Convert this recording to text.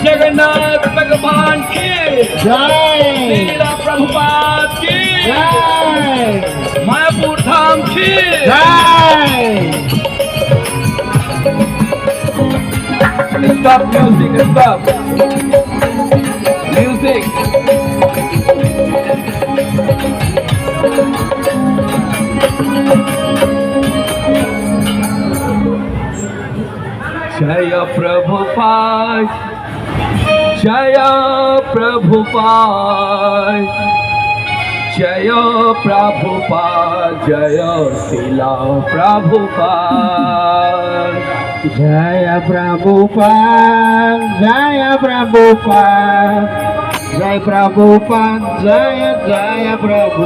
जगन्नाथ भगवान की जय लीला प्रभुपाद की जय मायापुर धाम की जय Stop music, stop music. जय प्रभुपाद, जय प्रभुपाद, जय प्रभुपाद, जय शिला प्रभुपाद। जय प्रभुपाद जय प्रभुपाद जय प्रभुपाद जय जय प्रभु